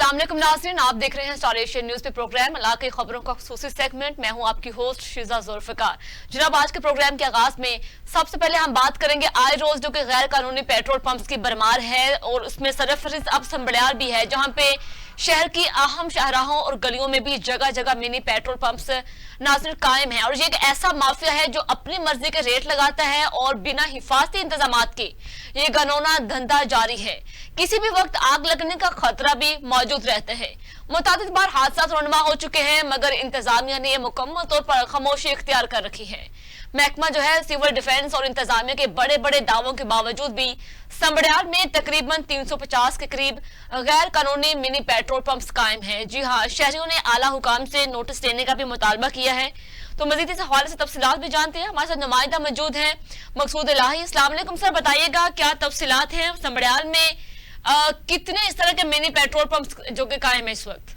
अस्सलाम वालेकुम नाज़रीन, आप देख रहे हैं स्टार एशियन न्यूज पे प्रोग्राम इलाके खबरों का खुसूसी सेगमेंट। मैं हूं आपकी होस्ट शीजा जुल्फिकार। जनाब, आज के प्रोग्राम के आगाज में सबसे पहले हम बात करेंगे आए रोज जो कि गैर कानूनी पेट्रोल पंप्स की भरमार है और उसमें सरफराज अब संबड़ियाल भी है, जहां पे शहर की अहम शाहराहों और गलियों में भी जगह जगह मिनी पेट्रोल पंप्स नाज़रीन कायम है। और ये एक ऐसा माफिया है जो अपनी मर्जी के रेट लगाता है और बिना हिफाजती इंतजामात के ये घनौना धंधा जारी है। किसी भी वक्त आग लगने का खतरा भी मौजूद रहता है। मुतादिद बार हादसा रोनमा हो चुके हैं, मगर इंतजामिया ने मुकम्मल तौर पर खामोशी इख्तियार कर रखी है। महकमा जो है सिविल डिफेंस और इंतजामिया के बड़े बड़े दावों के बावजूद भी संबड़ियाल में तकरीबन 350 के करीब गैर कानूनी मिनी पेट्रोल पंप्स कायम हैं। जी हाँ, शहरियों ने आला हुकाम से नोटिस देने का भी मुतालबा किया है। तो मजीद इस हवाले से तफसीलात भी जानते हैं। हमारे साथ नुमाइंदा मौजूद हैं मकसूद इलाही। अस्सलाम वालेकुम सर, बताइएगा क्या तफसीलात हैं संबड़ियाल में कितने इस तरह के मिनी पेट्रोल पंप्स जो कि कायम है इस वक्त?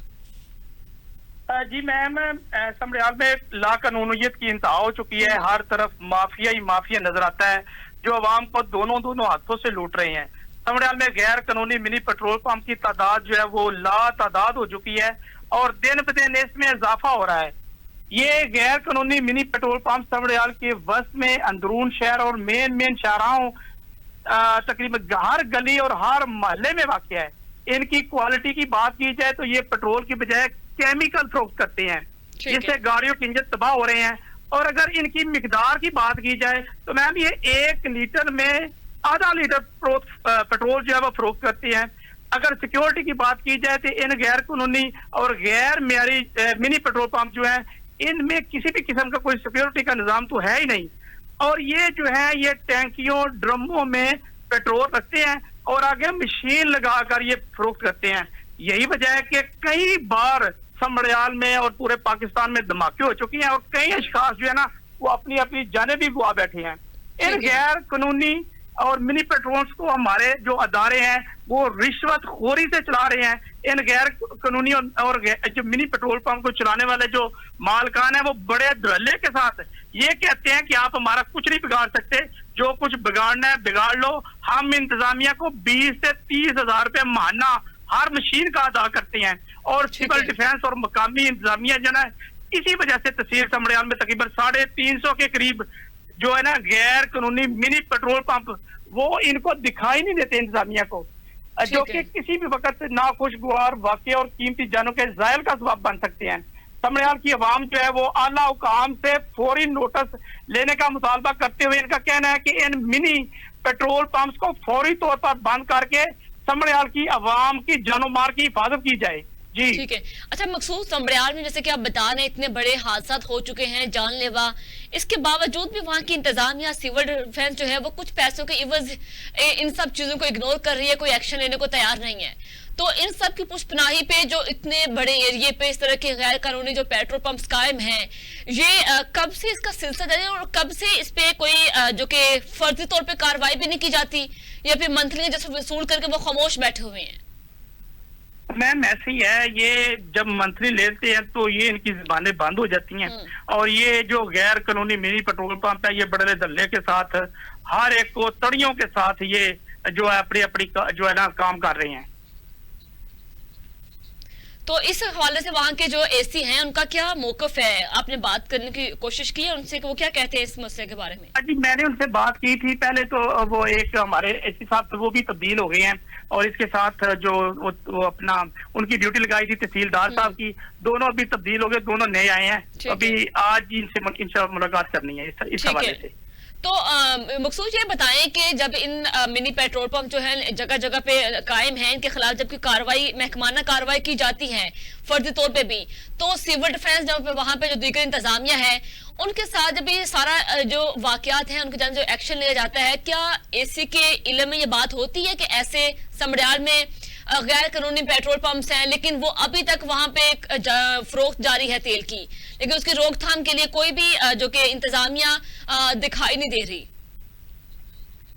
जी मैम, संबड़ियाल में लाकानूनियत की इंतहा हो चुकी है। हर तरफ माफिया ही माफिया नजर आता है जो अवाम को दोनों हाथों से लूट रहे हैं। संबड़ियाल में गैर कानूनी मिनी पेट्रोल पंप की तादाद जो है वो तादाद हो चुकी है और दिन ब दिन इसमें इजाफा हो रहा है। ये गैर कानूनी मिनी पेट्रोल पंप संबड़ियाल के वस्त में अंदरून शहर और मेन शाहराहों तकरीबन हर गली और हर मोहल्ले में वाक़ है। इनकी क्वालिटी की बात की जाए तो ये पेट्रोल की बजाय केमिकल फरोख्त करते हैं, जिससे गाड़ियों के इंजन तबाह हो रहे हैं। और अगर इनकी मिकदार की बात की जाए तो मैम ये 1 लीटर में आधा लीटर पेट्रोल जो है वो फरोख्त करती हैं। अगर सिक्योरिटी की बात की जाए तो इन गैर कानूनी और गैर मेयारी मिनी पेट्रोल पंप जो है इनमें किसी भी किस्म का कोई सिक्योरिटी का निजाम तो है ही नहीं। और ये जो है ये टैंकियों ड्रमों में पेट्रोल रखते हैं और आगे मशीन लगाकर ये फरोख्त करते हैं। यही वजह है कि कई बार संबड़ियाल में और पूरे पाकिस्तान में धमाके हो चुके हैं और कई अशखास जो है ना वो अपनी अपनी जाने भी गुआ बैठे हैं। इन गैर कानूनी और मिनी पेट्रोल्स को हमारे जो अदारे हैं वो रिश्वत खोरी से चला रहे हैं। इन गैर कानूनी और जो मिनी पेट्रोल पंप को चलाने वाले जो मालकान है वो बड़े धड़ल्ले के साथ ये कहते हैं कि आप हमारा कुछ नहीं बिगाड़ सकते, जो कुछ बिगाड़ना है बिगाड़ लो। हम इंतजामिया को 20 से 30 हजार रुपये माहना हर मशीन का अदा करते हैं और सिविल डिफेंस और मकामी इंतजामिया जो है इसी वजह से तहसील संबड़ियाल में तकरीबन 350 के करीब जो है ना गैर कानूनी मिनी पेट्रोल पंप वो इनको दिखाई नहीं देते इंतजामिया को, जो कि किसी भी वक्त नाखुशगवार वाक़े और कीमती जानों के ज़ायल का सबब बन सकते हैं। संबड़ियाल की आवाम जो है वो आला हुकाम से फौरी नोटिस लेने का मुतालबा करते हुए इनका कहना है कि इन मिनी पेट्रोल पंप्स को फौरी तौर पर बंद करके संबड़ियाल की आवाम की जानो माल की हिफाजत की जाए। जी ठीक है। अच्छा मकसूद, संबड़ियाल में जैसे कि आप बता रहे हैं इतने बड़े हादसा हो चुके हैं जानलेवा, इसके बावजूद भी वहाँ की इंतजामिया सिविल डिफेंस जो है वो कुछ पैसों के इवज इन सब चीजों को इग्नोर कर रही है, कोई एक्शन लेने को तैयार नहीं है। तो इन सब की पुष्पनाही पे जो इतने बड़े एरिए पे इस तरह के गैर कानूनी जो पेट्रोल पंप्स कायम हैं, ये कब से इसका सिलसिला जारी है और कब से इस पे कोई जो कि फर्जी तौर पे कार्रवाई भी नहीं की जाती या फिर मंथली जैसे वसूल करके वो खामोश बैठे हुए हैं? मैम ऐसे ही है, ये जब मंथली लेते हैं तो ये इनकी जुबानें बंद हो जाती हैं और ये जो गैर कानूनी मिनी पेट्रोल पंप है ये बड़े धल्ले के साथ हर एक को तड़ियों के साथ ये जो है अपनी जो है ना काम कर रहे हैं। तो इस हवाले से वहाँ के जो एसी हैं उनका क्या मौकफ है? आपने बात करने की कोशिश की है उनसे कि वो क्या कहते हैं इस मसले के बारे में? जी मैंने उनसे बात की थी पहले, तो वो एक हमारे एसी साहब वो भी तब्दील हो गए हैं और इसके साथ जो वो अपना उनकी ड्यूटी लगाई थी तहसीलदार साहब की, दोनों अभी तब्दील हो गए, दोनों नए आए हैं। अभी आज इनसे मुलाकात करनी है इस हवाले से। तो मकसूद ये बताएं कि जब इन मिनी पेट्रोल पंप जो है जगह जगह पे कायम हैं, इनके खिलाफ जबकि कार्रवाई महकमाना कार्रवाई की जाती है फर्जी तौर पे भी, तो सिविल डिफेंस जब वहां पे जो दीगर इंतजामिया है उनके साथ जब ये सारा जो वाकयात हैं उनके जान जो एक्शन लिया जाता है, क्या एसी के इल्म में ये बात होती है कि ऐसे संबड़ियाल में गैर कानूनी पेट्रोल पंप्स हैं लेकिन वो अभी तक वहां पे फरोख्त जारी है तेल की, लेकिन उसकी रोकथाम के लिए कोई भी जो कि इंतजामिया दिखाई नहीं दे रही?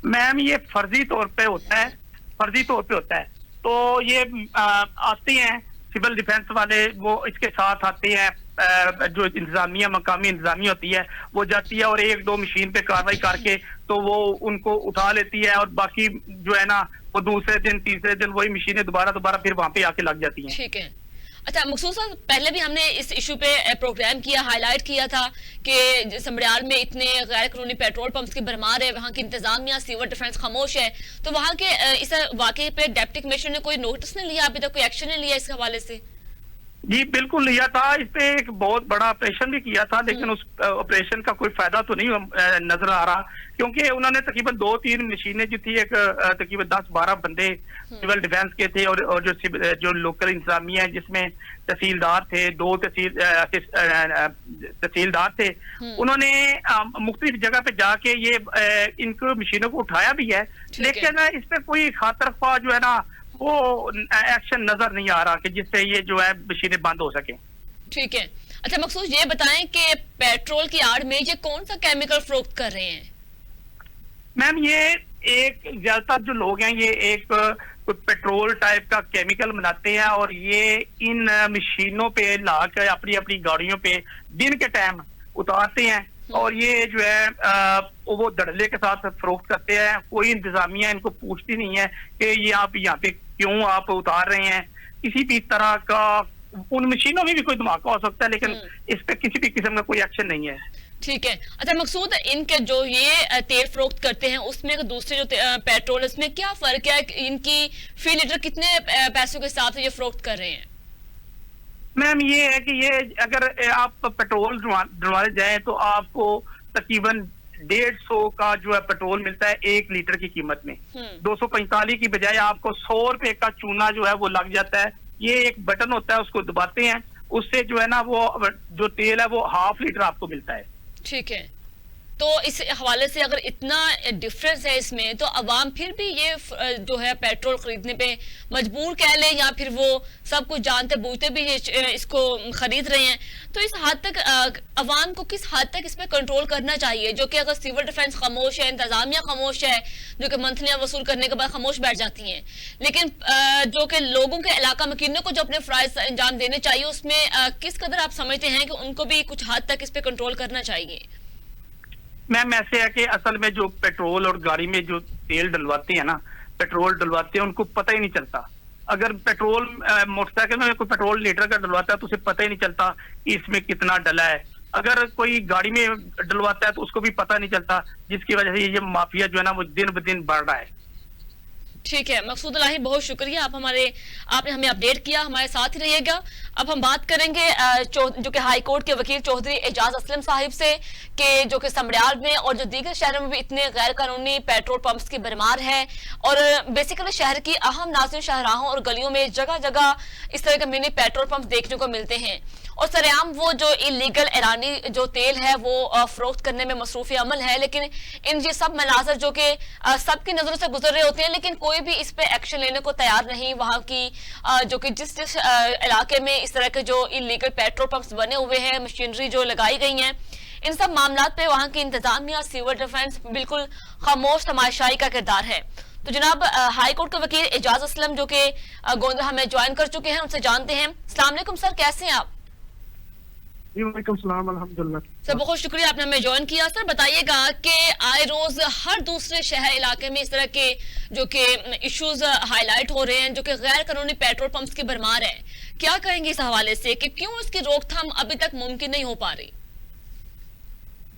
मैम ये फर्जी तौर पे होता है, तो ये आते हैं सिविल डिफेंस वाले, वो इसके साथ आते हैं जो इंतजामिया मकामी इंतजामिया होती है वो जाती है और 1-2 मशीन पे कार्रवाई करके तो वो उनको उठा लेती है और बाकी जो है ना वो दूसरे दिन तीसरे दिन वही मशीनें दोबारा फिर वहां पे आके लग जाती हैं। ठीक है। अच्छा मकसूद साहब, पहले भी हमने इस इशू पे प्रोग्राम किया, हाईलाइट किया था कि समड़ियाल में इतने गैर कानूनी पेट्रोल पंप्स की भरमार है, वहाँ की इंतजामिया सिविल डिफेंस खामोश है, तो वहाँ के इस वाकई पे डिप्टी कमिश्नर ने कोई नोटिस नहीं लिया, अभी तक कोई एक्शन नहीं लिया इस हवाले से? जी बिल्कुल लिया था, इस पे एक बहुत बड़ा ऑपरेशन भी किया था, लेकिन उस ऑपरेशन का कोई फायदा तो नहीं नजर आ रहा, क्योंकि उन्होंने तकरीबन 2-3 मशीनें जो थी, एक तकरीबन 10-12 बंदे सिविल डिफेंस के थे, और जो लोकल इंतजामिया है जिसमें तहसीलदार थे, 2 तहसीलदार थे, उन्होंने मुख्तलिफ जगह पे जाके ये इनको मशीनों को उठाया भी है, लेकिन इस पे कोई खातरख्वाह जो है ना वो एक्शन नजर नहीं आ रहा कि जिससे ये जो है मशीनें बंद हो सके। ठीक है। अच्छा मकसूद ये बताएं कि पेट्रोल की आड़ में ये कौन सा केमिकल फरोख्त कर रहे हैं? मैम ये एक ज्यादातर जो लोग हैं ये एक पेट्रोल टाइप का केमिकल बनाते हैं, और ये इन मशीनों पे ला कर अपनी अपनी गाड़ियों पे दिन के टाइम उतारते हैं, और ये जो है वो धड़ल्ले के साथ फरोख्त करते हैं। कोई इंतजामिया इनको पूछती नहीं है कि ये आप यहाँ पे क्यों आप उतार रहे हैं। किसी भी तरह का उन मशीनों में भी कोई धमाका हो सकता है, लेकिन इस पे किसी भी किस्म का कोई एक्शन नहीं है। ठीक है। अच्छा मकसूद, इनके जो ये तेल फरोख्त करते हैं उसमें दूसरे जो पेट्रोल, इसमें क्या फर्क है? इनकी फी लीटर कितने पैसों के साथ ये फरोख्त कर रहे हैं? मैम ये है कि ये अगर आप पेट्रोल डलवाने जाए तो आपको तकरीबन 150 का जो है पेट्रोल मिलता है 1 लीटर की कीमत में। 245 की बजाय आपको 100 रुपए का चूना जो है वो लग जाता है। ये एक बटन होता है, उसको दबाते हैं, उससे जो है ना वो जो तेल है वो ½ लीटर आपको मिलता है। ठीक है। तो इस हवाले से अगर इतना डिफरेंस है इसमें, तो अवाम फिर भी ये जो है पेट्रोल खरीदने पे मजबूर कह ले, या फिर वो सब कुछ जानते बूझते भी इसको खरीद रहे हैं, तो इस हद तक अवाम को किस हद तक इस पे कंट्रोल करना चाहिए? जो कि अगर सिविल डिफेंस खामोश है, इंतजामिया खामोश है, जो कि मंथलियां वसूल करने के बाद खामोश बैठ जाती हैं, लेकिन जो कि लोगों के इलाका मकीनों को जो अपने फराइज अंजाम देने चाहिए, उसमें किस कदर आप समझते हैं कि उनको भी कुछ हद तक इस पे कंट्रोल करना चाहिए? मैम ऐसे है कि असल में जो पेट्रोल और गाड़ी में जो तेल डलवाते हैं ना, पेट्रोल डलवाते हैं, उनको पता ही नहीं चलता। अगर पेट्रोल मोटरसाइकिल में कोई पेट्रोल लीटर का डलवाता है तो उसे पता ही नहीं चलता कि इसमें कितना डला है। अगर कोई गाड़ी में डलवाता है तो उसको भी पता नहीं चलता, जिसकी वजह से ये माफिया जो है ना वो दिन ब दिन बढ़ रहा है। ठीक है मकसूद इलाही, बहुत शुक्रिया, आपने हमें अपडेट किया, हमारे साथ ही रहिएगा। अब हम बात करेंगे जो कि हाई कोर्ट के वकील चौधरी एजाज असलम साहिब से, कि जो कि समड़ियाल में और जो दीगर शहरों में भी इतने गैर कानूनी पेट्रोल पंप्स की भरमार है, और बेसिकली शहर की अहम नाज़िर शाहराहों और गलियों में जगह जगह इस तरह के मिनी पेट्रोल पंप देखने को मिलते हैं, और सरेआम वो जो इलीगल ईरानी जो तेल है वो फरोख्त करने में मसरूफ अमल है। लेकिन इन ये सब मनाजर जो कि सबकी नजरों से गुजर रहे होते हैं, लेकिन कोई भी इस पे एक्शन लेने को तैयार नहीं। वहां की जो कि जिस इलाके में इस तरह के जो इलीगल पेट्रोल पंप्स बने हुए हैं, मशीनरी जो लगाई गई हैं, इन सब मामलात पे वहां की इंतजामिया सिविल डिफेंस बिल्कुल खामोश तमाशाई का किरदार है। तो जनाब हाई कोर्ट के वकील एजाज असलम जो कि गोंदरा हमें ज्वाइन कर चुके हैं, उनसे जानते हैं। अस्सलाम वालेकुम सर, कैसे हैं आप? वालेकुम सलाम, अल्हम्दुलिल्लाह। सर बहुत शुक्रिया आपने हमें ज्वाइन किया। सर बताइएगा कि आए रोज हर दूसरे शहर इलाके में इस तरह के जो कि इश्यूज हाईलाइट हो रहे हैं, जो कि गैर कानूनी पेट्रोल पंप्स की भरमार है, क्या कहेंगे इस हवाले से कि क्यों इसकी रोकथाम अभी तक मुमकिन नहीं हो पा रही?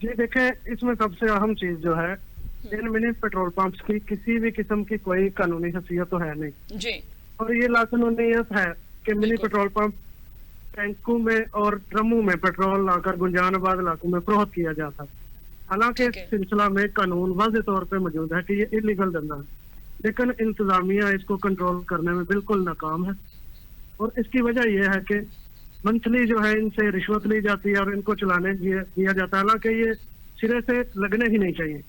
जी देखें, इसमें सबसे अहम चीज जो है, इन मिनी पेट्रोल पंप्स की किसी भी किस्म की कोई कानूनी हैसियत तो है नहीं जी, और ये लाकानूनीयत है कि मिनी पेट्रोल पंप टैंकों में और ड्रमों में पेट्रोल लाकर गुंजानाबाद इलाकों में फरोख्त किया जाता है। हालांकि इस सिलसिला में कानून वाज़ेह तौर पे मौजूद है कि ये इलीगल धंधा है, लेकिन इंतजामिया इसको कंट्रोल करने में बिल्कुल नाकाम है, और इसकी वजह यह है कि मंथली जो है इनसे रिश्वत ली जाती है और इनको चलाने दिया जाता है, हालांकि ये सिरे से लगने ही नहीं चाहिए।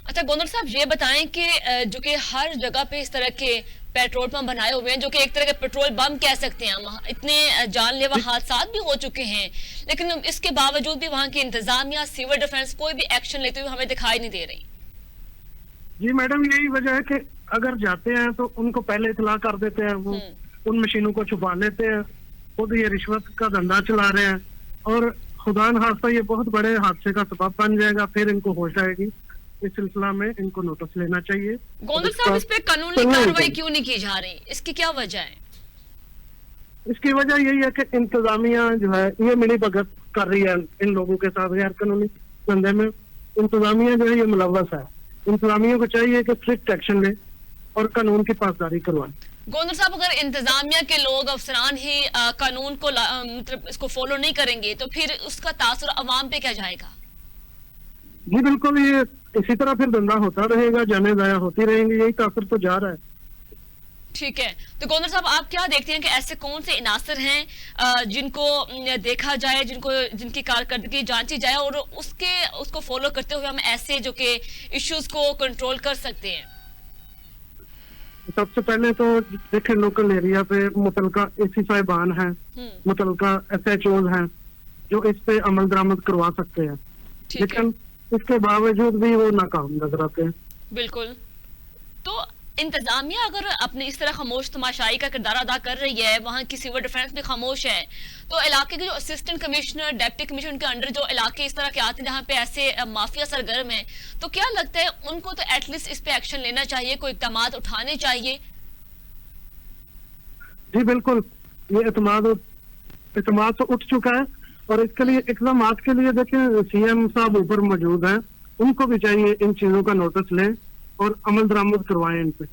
अच्छा गोंदर साहब ये बताएं कि जो कि हर जगह पे इस तरह के पेट्रोल पंप बनाए हुए हैं, जो कि एक तरह के पेट्रोल बम कह सकते हैं हम, इतने जानलेवा हादसात भी हो चुके हैं, लेकिन इसके बावजूद भी वहाँ की इंतजामिया सिविल डिफेंस कोई भी एक्शन लेते हुए हमें दिखाई नहीं दे रही। जी मैडम, यही वजह है कि अगर जाते हैं तो उनको पहले इतला कर देते हैं, वो उन मशीनों को छुपा लेते हैं, खुद ये रिश्वत का धंधा चला रहे हैं और खुदा न खास्ता ये बहुत बड़े हादसे का सबब बन जाएगा, फिर इनको होश आएगी इस सिलसिला में इनको नोटिस लेना चाहिए। गोंदल साहब, इस पे कानूनी कार्रवाई क्यों नहीं की जा रही, इसकी क्या वजह है? इसकी वजह यही है कि इंतजामिया जो है ये मिली भगत कर रही है इन लोगों के साथ गैर कानूनी धंधे में। इंतजामिया जो है ये मुलव्वस है। इंतजामिया को चाहिए कि स्ट्रिक्ट एक्शन ले और कानून की पासदारी करवाए। गोंदल साहब, अगर इंतजामिया के लोग अफसरान ही कानून को मतलब इसको फॉलो नहीं करेंगे तो फिर उसका तासुर अवाम पे क्या जाएगा? जी बिल्कुल, ये इसी तरह फिर धंधा होता रहेगा, जाने जाया होती रहेंगी, यही तासुर तो जा रहा है। ठीक है, तो गोंदल साहब आप क्या देखते हैं कि ऐसे कौन से इनासर हैं जिनको देखा जाए, जिनकी कारकर्दगी जांची जाए और उसको फॉलो करते हुए हम ऐसे जो कि इश्यूज को कंट्रोल कर सकते हैं? सबसे पहले तो देखें, लोकल एरिया पे मुतलका एसी साहिबान हैं, मुतलका SHOs हैं जो इस पे अमल दरामद करवा सकते हैं, लेकिन इसके बावजूद भी वो नाकाम नजर आते हैं। बिल्कुल, तो इंतजामिया अगर अपनी इस तरह खामोश तमाशाई का किरदार अदा कर रही है, वहाँ की सिविल डिफेंस भी खामोश है, तो इलाके के जो असिस्टेंट कमिश्नर, डिप्टी कमिश्नर के अंडर जो इलाके इस तरह के आते हैं जहाँ पे ऐसे माफिया सरगर्म है, तो क्या लगता है उनको तो एटलीस्ट इस पे एक्शन लेना चाहिए, कोई इक़दामात उठाने चाहिए? जी बिल्कुल, ये इत्मीनान तो उठ चुका है और इसके लिए इक़दामात के लिए देखें CM साहब ऊपर मौजूद हैं, उनको भी चाहिए इन चीजों का नोटिस लें और अमल दरामद करवाएं इन पे।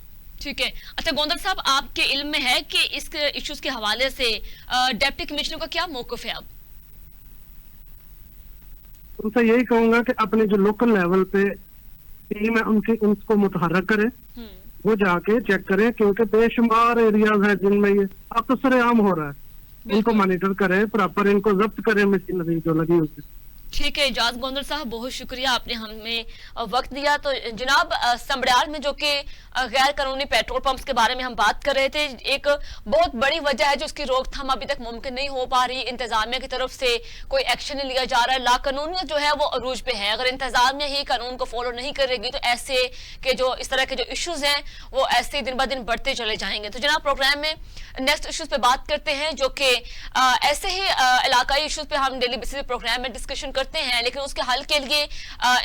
ठीक है, अच्छा गोंदल साहब, आपके इल्म में है कि इस इश्यूज के हवाले से डिप्टी कमिश्नर का क्या मौक़िफ़ है? अब उनसे यही कहूंगा कि अपने जो लोकल लेवल पे टीम है उनको मुतहर्रिक करें, वो जाके चेक करें, क्योंकि बेशुमार एरियाज हैं जिनमें ये अब तो सरेआम हो रहा है, इनको मॉनिटर करें, प्रॉपर इनको जब्त करें मशीनरी जो लगी हुई। ठीक है, इजाज गोंदल साहब, बहुत शुक्रिया, आपने हमें वक्त दिया। तो जनाब, समड़ियाल में जो कि गैर कानूनी पेट्रोल पंप्स के बारे में हम बात कर रहे थे, एक बहुत बड़ी वजह है जो उसकी रोकथाम अभी तक मुमकिन नहीं हो पा रही, इंतजामिया की तरफ से कोई एक्शन नहीं लिया जा रहा है, लाकानूनियत जो है वो अरूज पे है। अगर इंतजामिया ही कानून को फॉलो नहीं करेगी तो ऐसे के जो इस तरह के जो इश्यूज हैं वो ऐसे दिन ब दिन बढ़ते चले जाएंगे। तो जनाब, प्रोग्राम में नेक्स्ट इश्यूज पे बात करते हैं जो कि ऐसे ही इलाकाई इश्यूज पे हम डेली बेसिस पे प्रोग्राम में डिस्कशन करते हैं, लेकिन उसके हल के लिए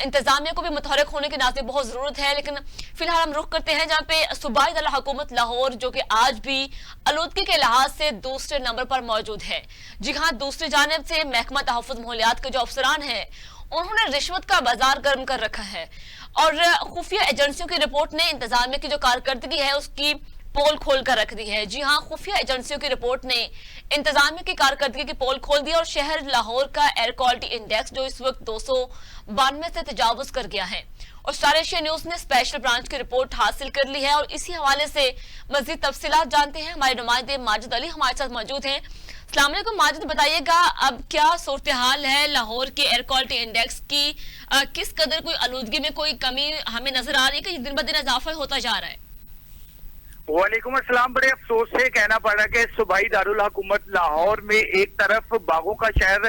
इंतजामिया को भी मुतहर्रिक होने की नाज़िम बहुत जरूरत है। लेकिन फिलहाल हम रुख करते हैं जहाँ पे सूबाई दारुल हुकूमत लाहौर जो कि आज भी आलूदगी के लिहाज से दूसरे नंबर पर मौजूद है। जी हाँ, दूसरी जानिब से महकमा तहफ़्फ़ुज़ माहौलियात के जो अफसरान हैं उन्होंने रिश्वत का बाजार गर्म कर रखा है और खुफिया एजेंसियों की रिपोर्ट ने इंतजामिया की जो कारकर्दगी है उसकी पोल खोल कर रख दी है। जी हाँ, खुफिया एजेंसियों की रिपोर्ट ने इंतजामिया की कारकर्दगी की पोल खोल दी और शहर लाहौर का एयर क्वालिटी इंडेक्स जो इस वक्त 292 से तजावुज कर गया है और स्टार एशिया न्यूज ने स्पेशल ब्रांच की रिपोर्ट हासिल कर ली है और इसी हवाले से मजीद तफसीलात जानते हैं। हमारे नुमाइंदे माजिद अली हमारे साथ मौजूद हैं। अस्सलाम वालेकुम माजिद, बताइएगा अब क्या सूरत हाल है लाहौर के एयर क्वालिटी इंडेक्स की, किस कदर कोई आलूदगी में कोई कमी हमें नजर आ रही है कि दिन ब दिन इजाफा होता जा रहा है? वालेकुम अस्सलाम। बड़े अफसोस से कहना पड़ रहा है कि सूबाई दारुल हुकूमत लाहौर में एक तरफ बागों का शहर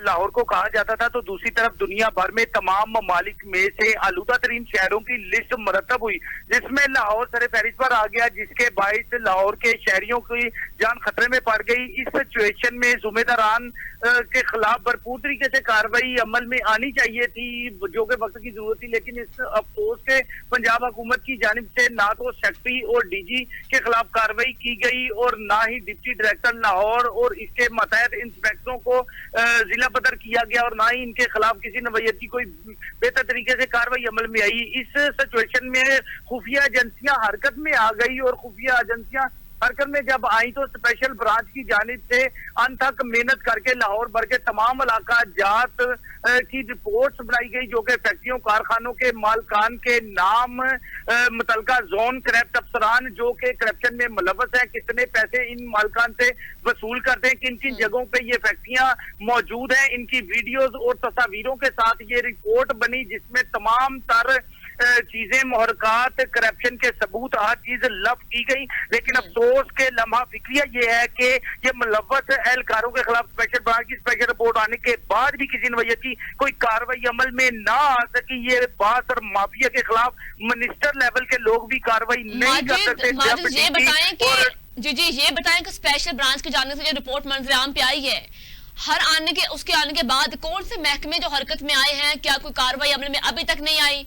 लाहौर को कहा जाता था तो दूसरी तरफ दुनिया भर में तमाम ममालिक में से आलूदा तरीन शहरों की लिस्ट मुरतब हुई जिसमें लाहौर सर-ए-फहरिस्त पर आ गया, जिसके बाइस लाहौर के शहरियों की जान खतरे में पड़ गई। इस सिचुएशन में जुम्मेदारान के खिलाफ भरपूर तरीके से कार्रवाई अमल में आनी चाहिए थी जो कि वक्त की जरूरत थी, लेकिन इस अफसोस के पंजाब हुकूमत की जानिब से ना तो सेक्रेटरी और DG के खिलाफ कार्रवाई की गई और ना ही डिप्टी डायरेक्टर लाहौर और इसके मतहत इंस्पेक्टरों को जिला बदर किया गया और ना ही इनके खिलाफ किसी नवैयत की कोई बेहतर तरीके से कार्रवाई अमल में आई। इस सिचुएशन में खुफिया एजेंसियां हरकत में आ गई और खुफिया एजेंसियां हरकत में जब आई तो स्पेशल ब्रांच की जानिब से अंत तक मेहनत करके लाहौर भर के तमाम इलाका जात की रिपोर्ट्स बनाई गई जो कि फैक्ट्रियों कारखानों के मालकान के नाम, मुतलका जोन करप्ट अफसरान जो कि करप्शन में मुलव्वस है, कितने पैसे इन मालकान से वसूल करते हैं, किन किन जगहों पे ये फैक्ट्रियां मौजूद हैं, इनकी वीडियोज और तस्वीरों के साथ ये रिपोर्ट बनी जिसमें तमाम तर चीजें, मुहरकात, करप्शन के सबूत, हर चीज लफ की गई। लेकिन अफसोस के लम्हा फिक्रिया ये है कि ये मुलव्वस एहलकारों के खिलाफ स्पेशल ब्रांच की स्पेशल रिपोर्ट आने के बाद भी किसी नवैयत की कोई कार्रवाई अमल में ना आ सकी। ये बात और माफिया के खिलाफ मिनिस्टर लेवल के लोग भी कार्रवाई नहीं कर सकते। ये बताएं कि स्पेशल ब्रांच की जाने से जो रिपोर्ट मंजराम पे आई है, उसके आने के बाद कौन से महकमे जो हरकत में आए हैं, क्या कोई कार्रवाई अमल में अभी तक नहीं आई?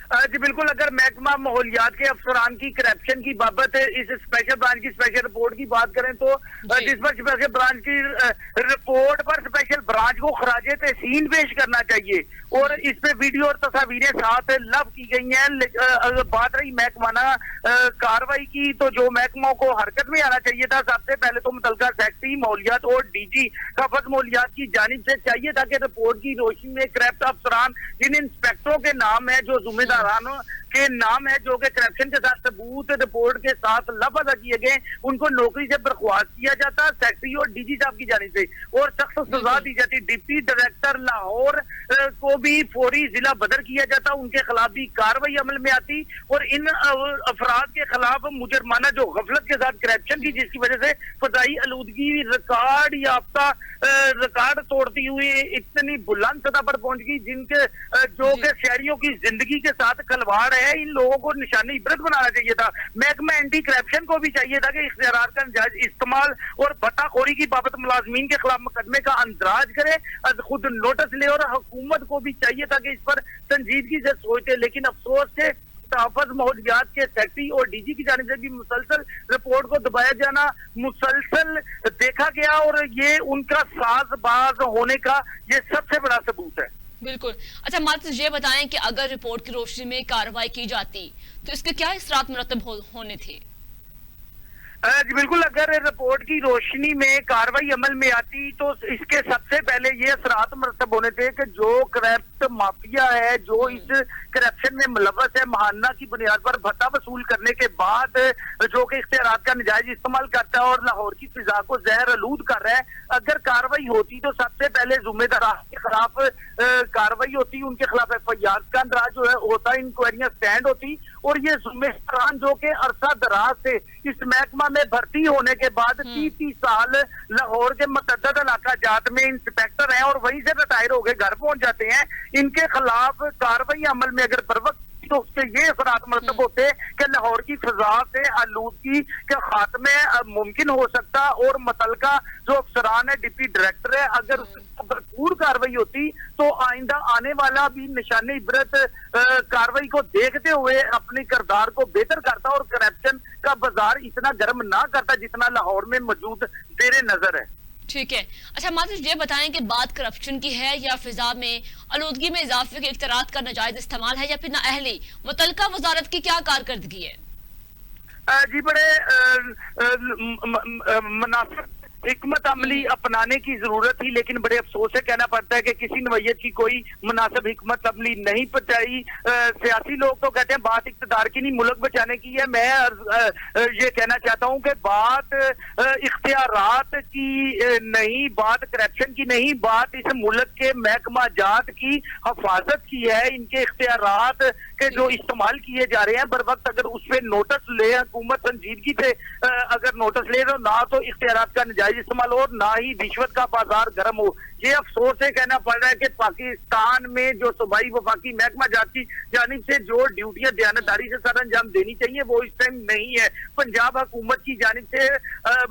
जी बिल्कुल, अगर महकमा माहौलियात के अफसरान की करप्शन की बाबत इस स्पेशल ब्रांच की स्पेशल रिपोर्ट की बात करें तो जिस पर स्पेशल ब्रांच की रिपोर्ट पर स्पेशल ब्रांच को खराजे तहसीन पेश करना चाहिए और इस पे वीडियो और तस्वीरें साथ लव की गई हैं। बात रही महकमाना कार्रवाई की, तो जो महकमों को हरकत में आना चाहिए था, सबसे पहले तो मुतलका सेक्रेटरी माहौलियात और डीजी खपत माहौलियात की जानिब से चाहिए था कि रिपोर्ट की रोशनी में करप्ट अफसरान जिन इंस्पेक्टरों के नाम है, जो जिम्मेदारानों के नाम है, जो कि करप्शन के साथ सबूत रिपोर्ट के साथ लफाजा किए गए, उनको नौकरी से बर्खास्त किया जाता सेक्रेटरी और डीजी साहब की जानिब से और सख्त सजा दी जाती। डिप्टी डायरेक्टर लाहौर को भी फौरी जिला बदर किया जाता, उनके खिलाफ भी कार्रवाई अमल में आती और इन अफराद के खिलाफ मुजरमाना जो गफलत के साथ करप्शन की, जिसकी वजह से फजाई आलूदगी रिकॉर्ड याफ्ता रिकॉर्ड तोड़ती हुई इतनी बुलंद सतह पर पहुंच गई, जिनके जो के शहरियों की जिंदगी के साथ खिलवाड़ है, इन लोगों को निशानी इबरत बनाना चाहिए था। महकमा एंटी करप्शन को भी चाहिए था कि इख्तियारात का नाजायज इस्तेमाल और भत्ताखोरी की बाबत मुलाजमीन के खिलाफ मुकदमे का अंदराज करे, खुद नोटिस ले और हुकूमत को भी चाहिए था कि इस पर संजीदगी से सोचे। लेकिन अफसोस से तहफ़्फ़ुज़ माहौलियात के सेक्रेटरी और डीजी की जानिब से भी मुसलसल रिपोर्ट को दबाया जाना मुसलसल देखा गया और ये उनका साजबाज होने का ये सबसे बड़ा सबूत है। बिल्कुल। अच्छा मात्र ये बताएं कि अगर रिपोर्ट की रोशनी में कार्रवाई की जाती तो इसके क्या इसरात मुरतब होने थे? जी बिल्कुल, अगर रिपोर्ट की रोशनी में कार्रवाई अमल में आती तो इसके सबसे पहले ये असरात मरतब होने थे कि जो करप्ट माफिया है, जो इस करप्शन में मुलव्वस है, महाना की बुनियाद पर भत्ता वसूल करने के बाद जो कि इख्तियारात का नाजायज इस्तेमाल करता है और लाहौर की फिजा को जहर आलूद कर रहा है, अगर कार्रवाई होती तो सबसे पहले जिम्मेदारान के खिलाफ कार्रवाई होती, उनके खिलाफ एफआईआर का अंदराज जो है होता, इंक्वायरियां स्टैंड होती और ये जिम्मेदारान जो कि अरसा दराज से इस महकमा में भर्ती होने के बाद 30 साल लाहौर के मुतअद्दिद इलाका जात में इंस्पेक्टर हैं और वहीं से रिटायर हो गए घर पहुंच जाते हैं, इनके खिलाफ कार्रवाई अमल में अगर बर वक्त तो उससे ये असरात मरतब होते कि लाहौर की फिजा से आलूदगी के खात्मे मुमकिन हो सकता और मुतलका जो अफसरान है, डिप्टी डायरेक्टर है, अगर भरपूर कार्रवाई होती तो आइंदा आने वाला भी निशाने इबरत कार्रवाई को देखते हुए अपने किरदार को बेहतर करता और करप्शन का बाजार इतना गर्म ना करता जितना लाहौर में मौजूद जेरे नजर है। ठीक है। अच्छा मात्र ये बताएं कि बात करप्शन की है या फिजा में आलूदगी में इजाफे के इख्तियारात का नाजायज इस्तेमाल है या फिर नाअहली, मुतलका वजारत की क्या कारकर्दगी है? जी बड़े मुनासिब हिकमत अमली अपनाने की जरूरत थी, लेकिन बड़े अफसोस से कहना पड़ता है कि किसी नवैयत की कोई मुनासिब हिकमत अमली नहीं पचाई। सियासी लोग तो कहते हैं बात इख्तिदार की नहीं मुल्क बचाने की है। मैं ये कहना चाहता हूं कि बात इख्तियारात की नहीं, बात करप्शन की नहीं, बात इस मुल्क के महकमा जात की हिफाजत की है। इनके इख्तियारात के जो इस्तेमाल किए जा रहे हैं बर वक्त अगर उस पर नोटिस ले हुकूमत संजीदगी से अगर नोटिस ले तो ना तो इख्तियारात का नाजायज इस्तेमाल हो, ना ही रिश्वत का बाजार गर्म हो। ये अफसोस से कहना पड़ रहा है कि पाकिस्तान में जो सूबाई वफाकी महकमा जात की जानिब से जो ड्यूटियां दयानतदारी से सर अंजाम देनी चाहिए वो इस टाइम नहीं है। पंजाब हुकूमत की जानिब से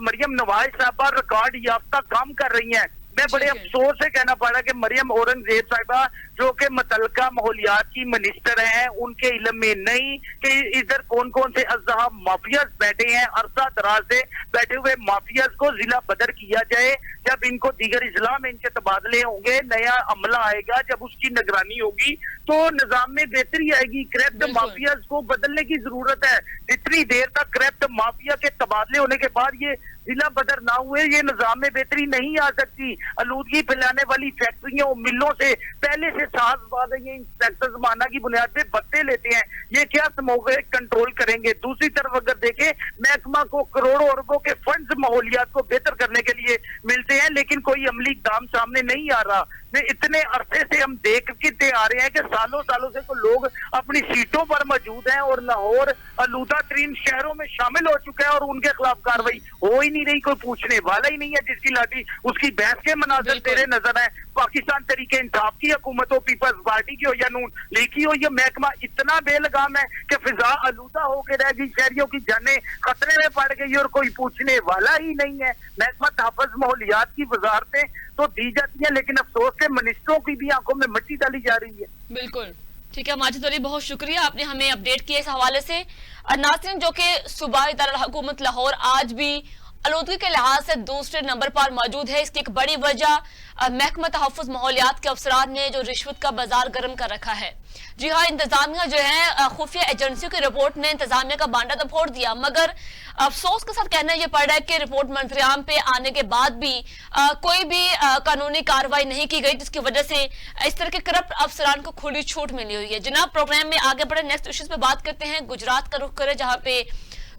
मरियम नवाज साहबा रिकॉर्ड याफ्ता काम कर रही हैं। मैं बड़े अफसोस से कहना पड़ रहा है कि मरियम औरंगजेब साहिबा जो कि मुतलका माहौलियात की मिनिस्टर हैं, उनके इल्म में नहीं कि इधर कौन कौन से अजहा माफियाज बैठे हैं, अरसा दराज से बैठे हुए माफियाज को जिला बदर किया जाए। जब इनको दीगर इजला में इनके तबादले होंगे, नया अमला आएगा, जब उसकी निगरानी होगी तो निजाम में बेहतरी आएगी। करप्ट माफियाज को बदलने की जरूरत है। जितनी देर तक करप्ट माफिया के तबादले होने के बाद ये जिला बदर ना हुए, ये निजाम में बेहतरी नहीं आ सकती। आलूदगी फैलाने वाली फैक्ट्रियों मिलों से पहले से साजबाज है, ये इंस्पेक्टर जमाना की बुनियाद पे भत्ते लेते हैं, ये क्या समोगे कंट्रोल करेंगे। दूसरी तरफ अगर देखें महकमा को करोड़ों अरबों के फंड्स माहौलियात को बेहतर करने के लिए मिलते हैं, लेकिन कोई अमली इक़दाम सामने नहीं आ रहा। इतने अरसे से हम देखते आ रहे हैं कि सालों सालों से तो लोग अपनी सीटों पर मौजूद हैं और लाहौर आलूदा तरीन शहरों में शामिल हो चुका है और उनके खिलाफ कार्रवाई हो ही नहीं रही, कोई पूछने वाला ही नहीं है। जिसकी लाठी उसकी बहस के मनाज़िर तेरे नजर है। पाकिस्तान तरीके इंसाफ की हुकूमत हो, पीपल्स पार्टी की हो या नून लीग की हो, ये महकमा इतना बेलगाम है कि फिजा आलूदा होकर रह गई, शहरियों की जानें खतरे में पड़ गई और कोई पूछने वाला ही नहीं है। महकमा तहफ़्फ़ुज़ माहौलियात की वजारतें तो दी जाती है, लेकिन अफसोस के मिनिस्टरों की भी आंखों में मिट्टी डाली जा रही है। बिल्कुल ठीक है माजिद अली, बहुत शुक्रिया, आपने हमें अपडेट किया इस हवाले से। नाज़रीन, जो कि सूबाई दारुल हुकूमत लाहौर आज भी आलूदगी के लिहाज से दूसरे नंबर पर मौजूद है। इसकी एक बड़ी वजह महकमा तहफ़्फ़ुज़ माहौलियात के अफसरान ने जो रिश्वत का बाजार गर्म कर रखा है। जी हाँ, इंतजामिया जो है खुफिया एजेंसियों की रिपोर्ट ने इंतजामिया का बांडा तो फोड़ दिया, मगर अफसोस के साथ कहना यह पड़ रहा है कि रिपोर्ट मंत्रियाम पे आने के बाद भी कोई भी कानूनी कार्रवाई नहीं की गई, जिसकी वजह से इस तरह के करप्ट अफसरान को खुली छूट मिली हुई है। जनाब, प्रोग्राम में आगे बढ़े, नेक्स्ट इश्यूज पे बात करते हैं। गुजरात का रुख करें, जहाँ पे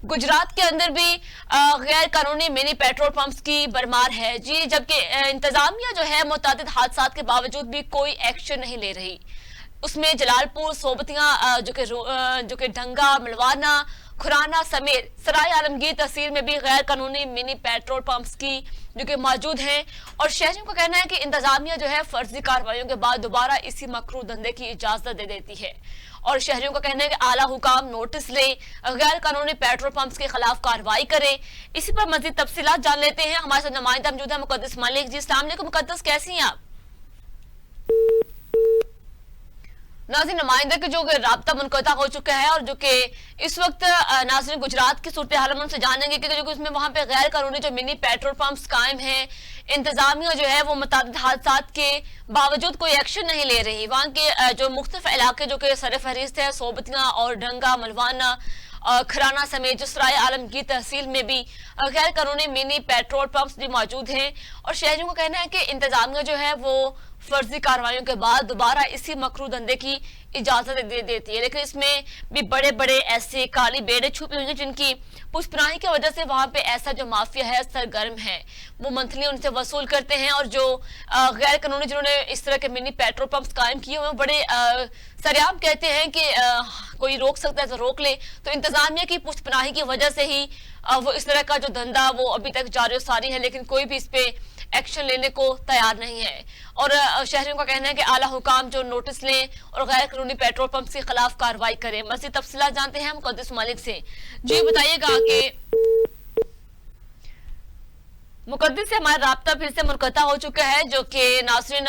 गुजरात के अंदर भी गैर कानूनी मिनी पेट्रोल पंप्स की भरमार है जी, जबकि इंतजामिया जो है मुतअद्दिद हादसात के बावजूद भी कोई एक्शन नहीं ले रही। उसमें जलालपुर, सोबतियां, जो कि ढंगा, मलवाना, खुराना समेत सराय आलमगीर तहसील में भी गैर कानूनी मिनी पेट्रोल पंप्स की जो कि मौजूद हैं, और शहरियों का कहना है कि इंतजामिया जो है फर्जी कार्रवाइयों के बाद दोबारा इसी मकरू धंधे की इजाजत दे देती है, और शहरियों का कहना है कि आला हुकाम नोटिस ले, गैर कानूनी पेट्रोल पंप्स के खिलाफ कार्रवाई करे। इसी पर मजीद तफसीलात जान लेते हैं। हमारे साथ नुमाइंदा मौजूद है मुकद्दस मलिक जी। अस्सलाम वालेकुम मुकद्दस, कैसी हैं आप? नाज़रीन, नुमाइंदा के जो राब्ता मुनक़ता हो चुका है, और जो कि इस वक्त नाज़रीन गुजरात की सूरत हाल से जानेंगे कि जो उसमें वहां पे गैर कानूनी जो मिनी पेट्रोल पंप्स कायम हैं, इंतजामिया जो है वो मुतअद्दिद हादसात के बावजूद कोई एक्शन नहीं ले रही। वहाँ के जो मुख्तलिफ इलाके जो कि सर फहरिस्त है, सोबतियां और ढंगा, मलवाना, खराना समेत जो सराय आलमगीर तहसील में भी गैर कानूनी मिनी पेट्रोल पंप्स भी मौजूद हैं, और शहरियों का कहना है कि इंतजामिया जो है वो फर्जी कार्रवाइयों के बाद दोबारा इसी मकरू धंधे की इजाजत दे देती है। लेकिन इसमें भी बड़े बड़े ऐसे काली बेड़े छुपी हुई हैं, जिनकी पुष्पराही की वजह से वहां पे ऐसा जो माफिया है सरगर्म है, वो मंथली उनसे वसूल करते हैं, और जो गैर कानूनी जिन्होंने इस तरह के मिनी पेट्रोल पंप्स कायम किए हुए बड़े सरेआम कहते हैं कि कोई रोक सकता है तो रोक ले। तो इंतजामिया की पुष्पराही की वजह से ही वो इस तरह का जो धंधा वो अभी तक जारी सारी है, लेकिन कोई भी इस पे एक्शन लेने को तैयार नहीं है, और शहरियों का कहना है कि आला हुकाम जो नोटिस लें और गैर कानूनी पेट्रोल पंप के खिलाफ कार्रवाई करें। मज़ीद तफसीलात जानते हैं मुकद्दस मलिक से। जी बताइएगा कि मुकद्दस से हमारा राब्ता फिर से मुनक़ता हो चुका है, जो कि नाज़रीन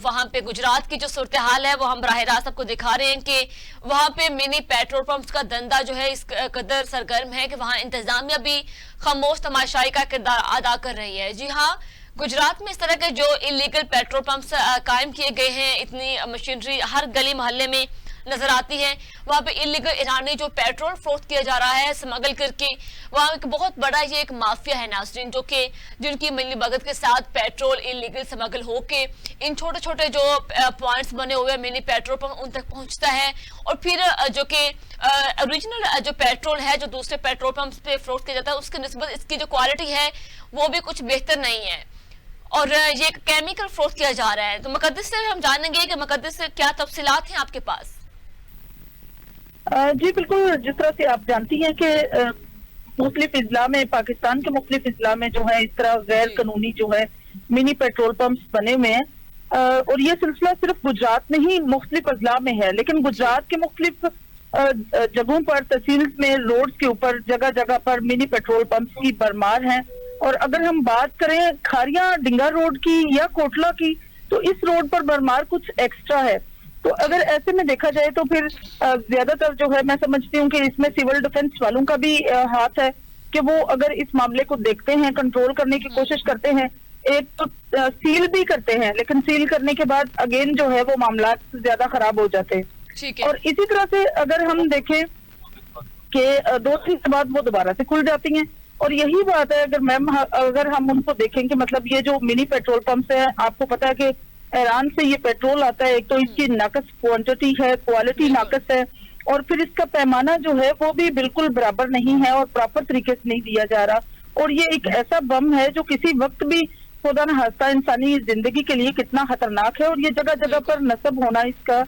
वहां पे गुजरात की जो सूरत हाल है वो हम बराह रास्त आपको दिखा रहे हैं कि वहां पे मिनी पेट्रोल पंप्स का धंधा जो है इस कदर सरगर्म है कि वहां इंतजामिया भी खामोश तमाशाई का किरदार अदा कर रही है। जी हाँ, गुजरात में इस तरह के जो इलीगल पेट्रोल पंप्स कायम किए गए हैं, इतनी मशीनरी हर गली मोहल्ले में नजर आती है। वहाँ पे इलीगल ईरानी जो पेट्रोल फरोख्त किया जा रहा है स्मगल करके, वहाँ एक बहुत बड़ा ये एक माफिया है नाज़रीन, जो कि जिनकी मिली भगत के साथ पेट्रोल इलीगल स्मगल होके इन छोटे छोटे जो पॉइंट्स बने हुए मिनी पेट्रोल पंप उन तक पहुंचता है, और फिर जो कि ओरिजिनल जो पेट्रोल है जो दूसरे पेट्रोल पंप पे फरोख्त किया जाता है, उसकी निस्बत इसकी जो क्वालिटी है वो भी कुछ बेहतर नहीं है, और ये केमिकल फरोख्त किया जा रहा है। तो मुकद्दस से हम जानेंगे कि मुकद्दस से क्या तफसीलात हैं आपके पास? जी बिल्कुल, जिस तरह से आप जानती हैं कि मुख्तलिफ इजला में, पाकिस्तान के मुख्तलिफ इजला में जो है इस तरह गैर कानूनी जो है मिनी पेट्रोल पंप्स बने हुए हैं, और ये सिलसिला सिर्फ गुजरात में ही मुख्तलिफ अजला में है, लेकिन गुजरात के मुख्तलिफ जगहों पर, तहसील में, रोड के ऊपर जगह जगह पर मिनी पेट्रोल पंप्स की भरमार है। और अगर हम बात करें खारिया डिंगा रोड की या कोटला की, तो इस रोड पर भरमार कुछ एक्स्ट्रा है। तो अगर ऐसे में देखा जाए तो फिर ज्यादातर जो है मैं समझती हूँ कि इसमें सिविल डिफेंस वालों का भी हाथ है, कि वो अगर इस मामले को देखते हैं, कंट्रोल करने की कोशिश करते हैं। एक तो सील भी करते हैं, लेकिन सील करने के बाद अगेन जो है वो मामला ज्यादा खराब हो जाते हैं। और इसी तरह से अगर हम देखें कि 2 दिन के बाद वो दोबारा से खुल जाती हैं, और यही बात है अगर मैम अगर हम उनको देखें कि मतलब ये जो मिनी पेट्रोल पंप्स है, आपको पता है कि ईरान से ये पेट्रोल आता है, एक तो इसकी नाकस क्वांटिटी है, क्वालिटी नाकस है, और फिर इसका पैमाना जो है वो भी बिल्कुल बराबर नहीं है और प्रॉपर तरीके से नहीं दिया जा रहा। और ये एक ऐसा बम है जो किसी वक्त भी खुदा न खास्ता इंसानी जिंदगी के लिए कितना खतरनाक है, और ये जगह जगह पर नस्ब होना इसका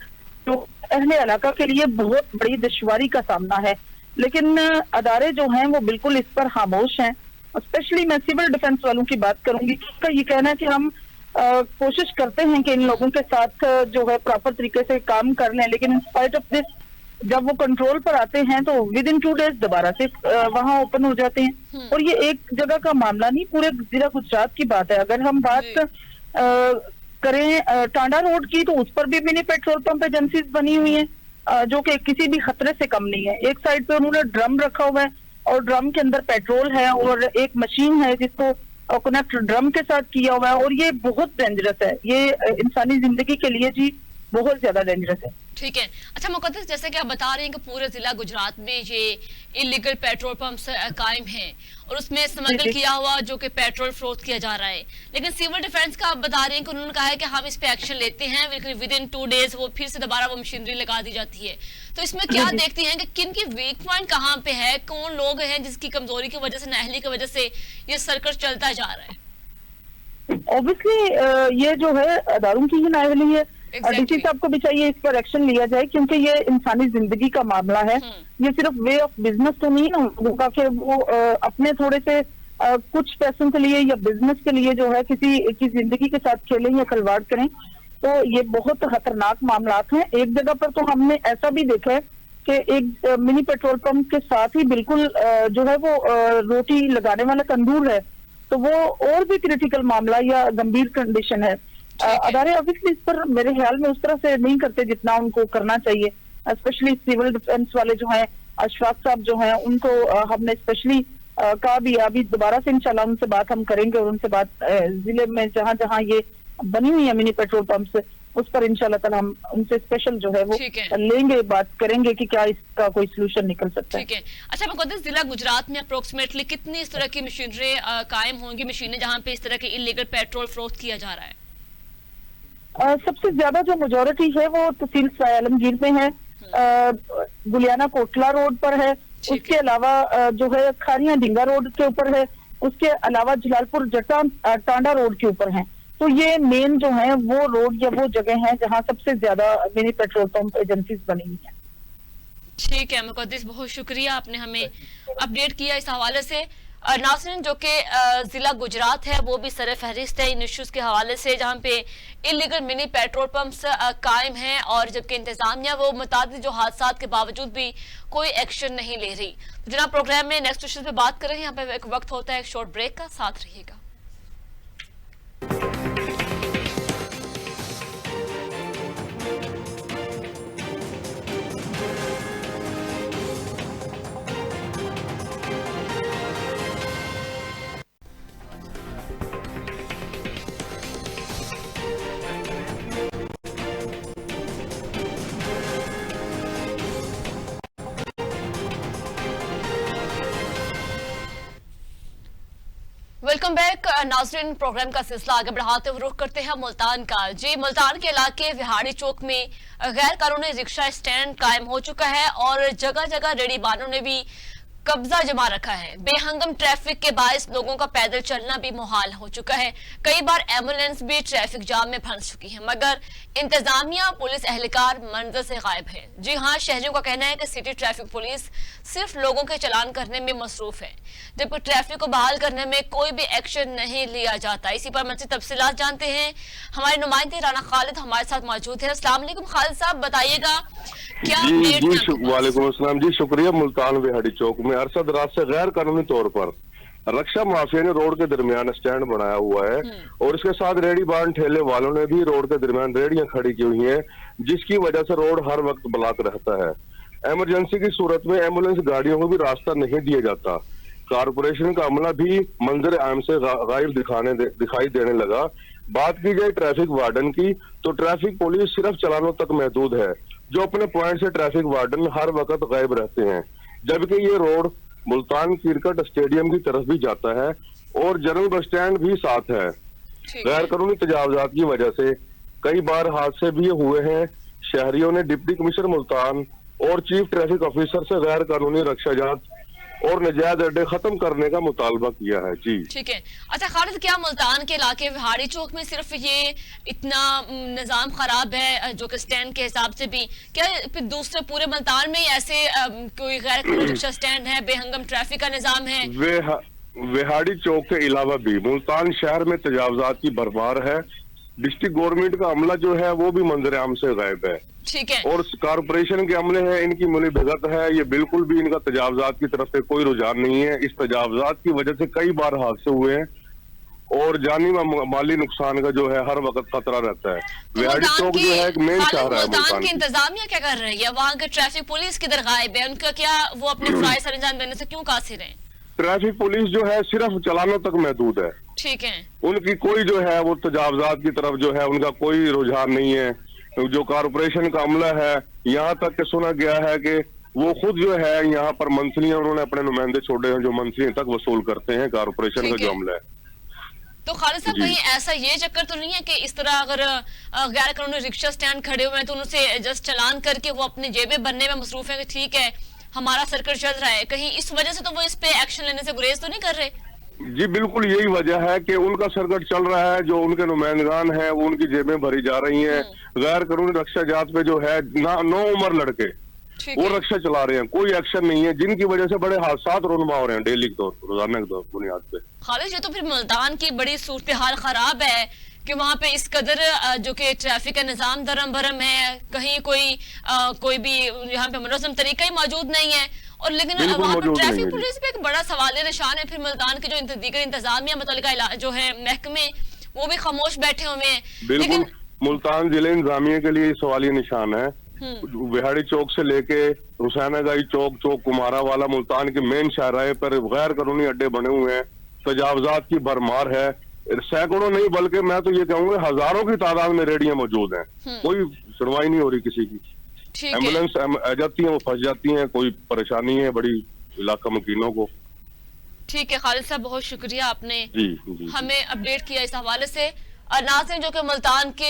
जो अहले इलाका के लिए बहुत बड़ी दुश्वारी का सामना है। लेकिन अदारे जो हैं वो बिल्कुल इस पर खामोश हैं। स्पेशली मैं सिविल डिफेंस वालों की बात करूंगी, उसका ये कहना है कि हम कोशिश करते हैं कि इन लोगों के साथ जो है प्रॉपर तरीके से काम कर लें, लेकिन इन स्पाइट ऑफ दिस जब वो कंट्रोल पर आते हैं तो विद इन 2 डेज दोबारा से वहां ओपन हो जाते हैं। और ये एक जगह का मामला नहीं, पूरे जिला गुजरात की बात है। अगर हम बात करें टांडा रोड की, तो उस पर भी मिनी पेट्रोल पंप एजेंसीज बनी हुई हैं, जो कि किसी भी खतरे से कम नहीं है। एक साइड पे उन्होंने ड्रम रखा हुआ है और ड्रम के अंदर पेट्रोल है और एक मशीन है जिसको कनेक्ट ड्रम के साथ किया हुआ है, और ये बहुत डेंजरस है, ये इंसानी जिंदगी के लिए जी बहुत ज्यादा डेंजरस है। ठीक है। अच्छा मुकद्दस, जैसे कि आप बता रहे हैं कि पूरे जिला गुजरात में ये इलीगल पेट्रोल पंप्स कायम हैं और उसमें स्मगल किया हुआ जो कि पेट्रोल फ्रोत किया जा रहा है, लेकिन सिविल डिफेंस का आप बता रहे हैं कि उन्होंने कहा है कि हम इस पे एक्शन लेते हैं, विद इन 2 डेज वो फिर से दोबारा वो मशीनरी लगा दी जाती है। तो इसमें क्या देखती हैं कि किन की वीक पॉइंट कहाँ पे है, कौन लोग हैं जिसकी कमजोरी की वजह से, नाअहली की वजह से ये सर्कस चलता जा रहा है? ऑब्वियसली ये जो है अदारों की ही नाअहली है। डीसी साहब को भी चाहिए इस पर एक्शन लिया जाए, क्योंकि ये इंसानी जिंदगी का मामला है। ये सिर्फ वे ऑफ बिजनेस तो नहीं है लोगों का कि वो अपने थोड़े से कुछ पैसों के लिए या बिजनेस के लिए जो है किसी की जिंदगी के साथ खेलें या खिलवाड़ करें। तो ये बहुत खतरनाक मामला हैं। एक जगह पर तो हमने ऐसा भी देखा है कि एक मिनी पेट्रोल पंप के साथ ही बिल्कुल जो है वो रोटी लगाने वाला तंदूर है, तो वो और भी क्रिटिकल मामला या गंभीर कंडीशन है। अदारे ऑब्वियसली इस पर मेरे ख्याल में उस तरह से नहीं करते जितना उनको करना चाहिए। स्पेशली सिविल डिफेंस वाले जो हैं, अशफाक साहब जो हैं, उनको हमने स्पेशली कहा भी, अभी दोबारा से इंशाल्लाह उनसे बात हम करेंगे और उनसे बात जिले में जहां जहां ये बनी हुई है मिनी पेट्रोल पंप उस पर इंशाल्लाह ताला हम उनसे स्पेशल जो है वो लेंगे, बात करेंगे कि क्या इसका कोई सोल्यूशन निकल सकता है। ठीक है। अच्छा मुकद्दस, जिला गुजरात में अप्रोक्सीमेटली कितनी इस तरह की मशीनरी कायम होंगी, मशीनें जहाँ पे इस तरह के इलीगल पेट्रोल फ्रोत किया जा रहा है? सबसे ज्यादा जो मेजोरिटी है वो तहसील सराय आलमगीर में है, गुलियाना कोटला रोड पर है, उसके अलावा जो है खारिया ढिंगा रोड के ऊपर है, उसके अलावा जलालपुर जटा टांडा रोड के ऊपर है। तो ये मेन जो है वो रोड या वो जगह है जहाँ सबसे ज्यादा मिनी पेट्रोल पंप एजेंसीज बनी हुई है। ठीक है मुकद्दस, बहुत शुक्रिया, आपने हमें अपडेट किया इस हवाले से। नाज़रीन, जो कि जिला गुजरात है वो भी सर फहरिस्त है इन इश्यूज के हवाले से, जहाँ पे इलीगल मिनी पेट्रोल पंप्स कायम हैं, और जबकि इंतजामिया वो मुतादिद जो हादसा के बावजूद भी कोई एक्शन नहीं ले रही। तो जनाब, प्रोग्राम में नेक्स्ट इश्यूज पे बात करेंगे। यहाँ पे एक वक्त होता है एक शॉर्ट ब्रेक का, साथ रहिएगा। वेलकम बैक नाज़रीन, प्रोग्राम का सिलसिला आगे बढ़ाते हुए रुख करते हैं मुल्तान का। जी, मुल्तान के इलाके विहाड़ी चौक में गैर कानूनी रिक्शा स्टैंड कायम हो चुका है और जगह जगह रेडी बानों ने भी कब्जा जमा रखा है। बेहंगम ट्रैफिक के बायस लोगों का पैदल चलना भी मुहाल हो चुका है। कई बार एम्बुलेंस भी ट्रैफिक जाम में फंस चुकी है, मगर इंतजामिया पुलिस एहलकार मंजर से गायब है। जी हाँ, शहरियों का कहना है कि सिटी ट्रैफिक पुलिस सिर्फ लोगों के चालान करने में मसरूफ है, जबकि ट्रैफिक को बहाल करने में कोई भी एक्शन नहीं लिया जाता। इसी पर मज़ीद तफसीलात जानते हैं, हमारे नुमाइंदे राना खालिद हमारे साथ मौजूद है। अस्सलाम वालेकुम खालिद साहब, बताइएगा क्या वालेकुम अस्सलाम जी, शुक्रिया। मुल्तान विहाड़ी चौक में अरसद रात से गैर कानूनी तौर पर रक्षा माफिया ने रोड के दरमियान स्टैंड बनाया हुआ है और इसके साथ रेडी बान ठेले वालों ने भी रोड के दरमियान रेडियां खड़ी की हुई हैं, जिसकी वजह से रोड हर वक्त ब्लॉक रहता है। इमरजेंसी की सूरत में एम्बुलेंस गाड़ियों को भी रास्ता नहीं दिया जाता। कारपोरेशन का अमला भी मंजर आम से गायब दिखाई देने लगा। बात की जाए ट्रैफिक वार्डन की, तो ट्रैफिक पुलिस सिर्फ चलानों तक महदूद है, जो अपने पॉइंट से ट्रैफिक वार्डन हर वक्त गायब रहते हैं। जबकि ये रोड मुल्तान क्रिकेट स्टेडियम की तरफ भी जाता है और जनरल बस स्टैंड भी साथ है। गैर कानूनी तजावजात की वजह से कई बार हादसे भी हुए हैं। शहरियों ने डिप्टी कमिश्नर मुल्तान और चीफ ट्रैफिक ऑफिसर से गैर कानूनी रक्षाजात और नजायज अड्डे खत्म करने का मुतालबा किया है। जी ठीक है। अच्छा खालिद, क्या मुल्तान के इलाके विहाड़ी चौक में सिर्फ ये इतना निजाम खराब है जो कि स्टैंड के हिसाब से भी, क्या फिर दूसरे पूरे मुल्तान में ऐसे कोई गैर कानूनी रिक्शा स्टैंड है, बेहंगम ट्रैफिक का निजाम है? विहाड़ी चौक के अलावा भी मुल्तान शहर में तजावजात की भरमार है। डिस्ट्रिक्ट गवर्नमेंट का अमला जो है वो भी मंजर आम से गायब है। ठीक है। और कारपोरेशन के अमले हैं, इनकी मिलीभगत है। ये बिल्कुल भी इनका तजावजात की तरफ से कोई रुझान नहीं है। इस तजावजात की वजह से कई बार हादसे हुए हैं और जानी व माली नुकसान का जो है हर वक्त खतरा रहता है। तो विहाड़ी चौक जो है एक मेन शाहरा है मुल्तान की इंतजामिया क्या कर रही है? वहाँ के ट्रैफिक पुलिस किधर गायब है? उनका क्या वो अपने फराइज सर अंजाम देने से क्यों कासिर है? ट्रैफिक पुलिस जो है सिर्फ चलानों तक महदूद है। ठीक है, उनकी कोई जो है वो तजावजात की तरफ जो है उनका कोई रुझान नहीं है। जो कारपोरेशन का अमला है, यहाँ तक के सुना गया है कि वो खुद जो है यहाँ पर मंथली उन्होंने अपने नुमाइंदे छोड़े हैं जो मंथली तक वसूल करते हैं कारपोरेशन का जो अमला है। तो खालिद साहब कहीं ऐसा ये चक्कर तो नहीं है कि इस तरह अगर गैर कानूनी रिक्शा स्टैंड खड़े हुए हैं तो उनसे जस्ट चालान करके वो अपनी जेबें भरने में मसरूफ है कि ठीक है हमारा सर्कल चल रहा है, कहीं इस वजह से तो वो इस पे एक्शन लेने से गुरेज तो नहीं कर रहे? जी बिल्कुल यही वजह है कि उनका सर्कट चल रहा है, जो उनके नुमाइंदगान हैं वो उनकी जेबें भरी जा रही हैं। गैर कानूनी रक्षा जात पे जो है नौ उम्र लड़के वो रक्षा चला रहे हैं, कोई एक्शन नहीं है, जिनकी वजह से बड़े हादसात रोनमा हो रहे हैं डेली के तौर पर, रोजाना के तौर बुनियाद पे। खालिद ये तो फिर मुल्तान की बड़ी सूरत हाल खराब है कि वहाँ पे इस कदर जो कि ट्रैफिक का निजाम दरम भरम है, कहीं कोई भी यहाँ पे मुनज़्ज़म तरीका ही मौजूद नहीं है, और लेकिन वहाँ पे ट्रैफिक पुलिस पे एक बड़ा सवाल निशान है। फिर मुल्तान के जो दीगर इंतजामिया मुतल्लिका जो है महकमे वो भी खामोश बैठे हुए हैं। बिल्कुल मुल्तान जिले इंतजामिया के लिए सवालिया निशान है। विहाड़ी चौक से लेके हुसैनागाई चौक कुमारा वाला मुल्तान के मेन शाहराहे पर गैर कानूनी अड्डे बने हुए हैं, तजावजात की भरमार है। सैकड़ों नहीं बल्कि मैं तो ये कहूंगा हजारों की तादाद में रेडियां मौजूद हैं, कोई सुनवाई नहीं हो रही किसी की। एम्बुलेंस आ जाती है, वो फंस जाती हैं, कोई परेशानी है बड़ी इलाका मकीनों को। ठीक है खालिद साहब, बहुत शुक्रिया आपने जी हमें अपडेट किया इस हवाले से। नाज़रीन जो कि मुल्तान के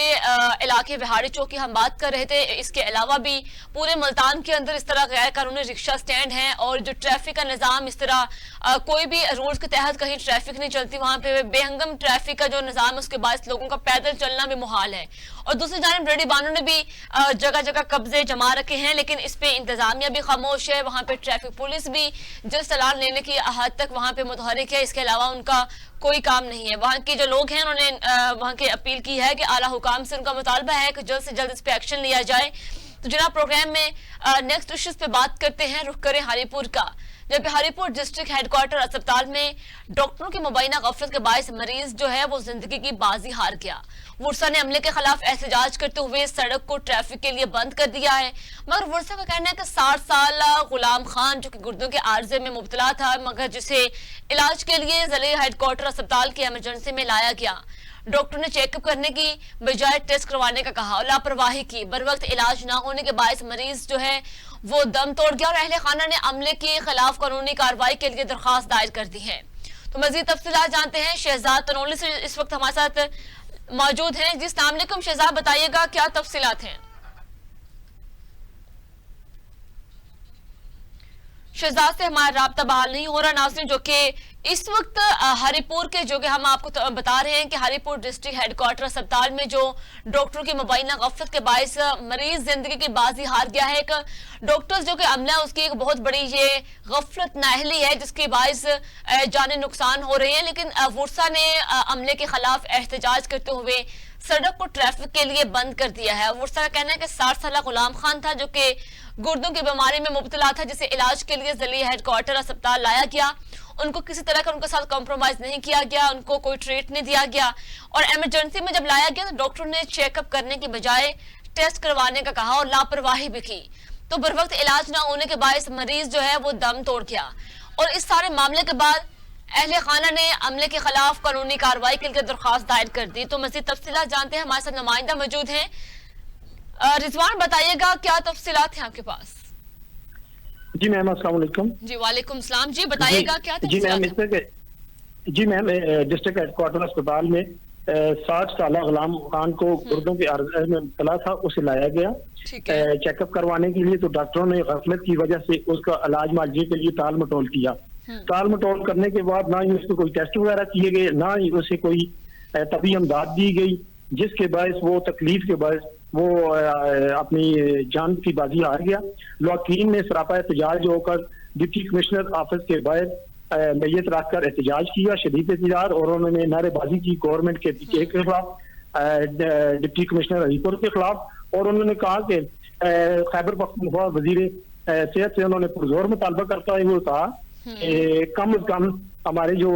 इलाके विहाड़ी चौक की हम बात कर रहे थे, इसके अलावा भी पूरे मुल्तान के अंदर इस तरह गैर कानूनी रिक्शा स्टैंड हैं और जो ट्रैफिक का निज़ाम इस तरह कोई भी रूल्स के तहत कहीं ट्रैफिक नहीं चलती, वहाँ पे बेहंगम ट्रैफिक का जो निज़ाम है उसके बाद लोगों का पैदल चलना भी मुहाल है। और दूसरी जानिब रेडी बानों ने भी जगह जगह कब्जे जमा रखे हैं, लेकिन इस पे इंतजामिया भी खामोश है। वहाँ पे ट्रैफिक पुलिस भी जल्द चालान लेने की हद तक वहाँ पे मुतहरिक है, इसके अलावा उनका कोई काम नहीं है। वहाँ के जो लोग हैं उन्होंने वहाँ की अपील की है कि आला हुकाम से उनका मुतालबा है कि जल्द से जल्द इस पे एक्शन लिया जाए। तो जनाब प्रोग्राम में नेक्स्ट इश्यूज पे बात करते हैं, रुख करें हरीपुर का। जब हरीपुर डिस्ट्रिक्ट हेडक्वार्टर अस्पताल में डॉक्टरों की मुबैना गफलत के बायस मरीज जो है वो जिंदगी की बाजी हार गया। वर्सा ने अमले के खिलाफ एहतजाज करते हुए सड़क को ट्रैफिक के लिए बंद कर दिया है, मगर वर्सा का कहना है कि 60 साल गुलाम खान जो कि गुर्दों के आर्जे में मुब्तला था, मगर जिसे इलाज के लिए जिले हेडक्वार्टर अस्पताल की इमरजेंसी में लाया गया। डॉक्टर ने चेकअप करने की बजाय टेस्ट करवाने का कहा और लापरवाही की। बर वक्त इलाज न होने के बायस मरीज जो है वो दम तोड़ गया और अहले खाना ने अमले के खिलाफ कानूनी कार्रवाई के लिए दरखास्त दायर कर दी है। तो मजीद तफसीलात जानते हैं, शहजाद तनोली से इस वक्त हमारे साथ मौजूद हैं। जी अस्सलाम वालेकुम शहजाद, बताइएगा क्या तफसीलात हैं? शहजाद से हमारा राब्ता बहाल नहीं हो रहा। नाज़रीन जो कि इस वक्त हरीपुर के जो कि हम आपको बता रहे हैं कि हरीपुर डिस्ट्रिक्ट हेडक्वार्टर अस्पताल में जो डॉक्टरों की मुबैना गफलत के बायस मरीज जिंदगी की बाजी हार गया है। एक डॉक्टर्स जो कि अमला है उसकी एक बहुत बड़ी ये गफलत नाहली है जिसके बायस जाने नुकसान हो रहे हैं। लेकिन वर्सा ने अमले के खिलाफ एहतजाज करते हुए सड़क को ट्रैफिक के लिए बंद कर दिया है। वर्सा का कहना है कि 60 साल गुलाम खान था जो कि गुर्दों की बीमारी में मुब्तला था, जिसे इलाज के लिए जिले हेडक्वार्टर अस्पताल लाया गया। उनको किसी तरह का उनके साथ कॉम्प्रोमाइज नहीं किया गया, उनको कोई ट्रीट नहीं दिया गया और इमरजेंसी में जब लाया गया तो डॉक्टर ने चेकअप करने की बजाय टेस्ट करवाने का कहा और लापरवाही भी की। तो बर वक्त इलाज ना होने के बायस मरीज जो है वो दम तोड़ गया। और इस सारे मामले के बाद अहले खाना ने अमले के खिलाफ कानूनी कार्रवाई के लिए दरखास्त दायर कर दी। तो मज़ीद तफसीलात जानते हैं, हमारे साथ नुमाइंदा मौजूद हैं। रिजवान बताइएगा क्या तफसीलात हैं आपके पास? जी मैम अस्सलाम वालेकुम। जी वालेकुम सलाम। जी बताइएगा क्या तफसीलात हैं? जी मैम डिस्ट्रिक्ट हेडक्वार्टर अस्पताल में 60 साल गुलाम खान को गुर्दों के अर्जे में मुब्तला था, उसे लाया गया चेकअप करवाने के लिए। तो डॉक्टरों ने गफलत की वजह से उसका इलाज मुआवजे के लिए टाल मटोल किया। टाल मटोल करने के बाद ना ही उसको कोई टेस्ट वगैरह किए गए, ना ही उसे कोई तबी इमदाद दी गई, जिसके बायस वो तकलीफ के बायस वो अपनी जान की बाजी हार गया। लौकीन ने सरापा एहतजाज होकर डिप्टी कमिश्नर ऑफिस के बाहर मैयत रखकर एहतजाज किया, शदीद एहतजाज, और उन्होंने नारेबाजी की गवर्नमेंट के खिलाफ, डिप्टी कमिश्नर हरीपुर के खिलाफ। और उन्होंने कहा कि खैबर पख्तूनख्वा वजीर सेहत से उन्होंने पुरजोर मुतालबा करता है वो कहा कम अज कम हमारे जो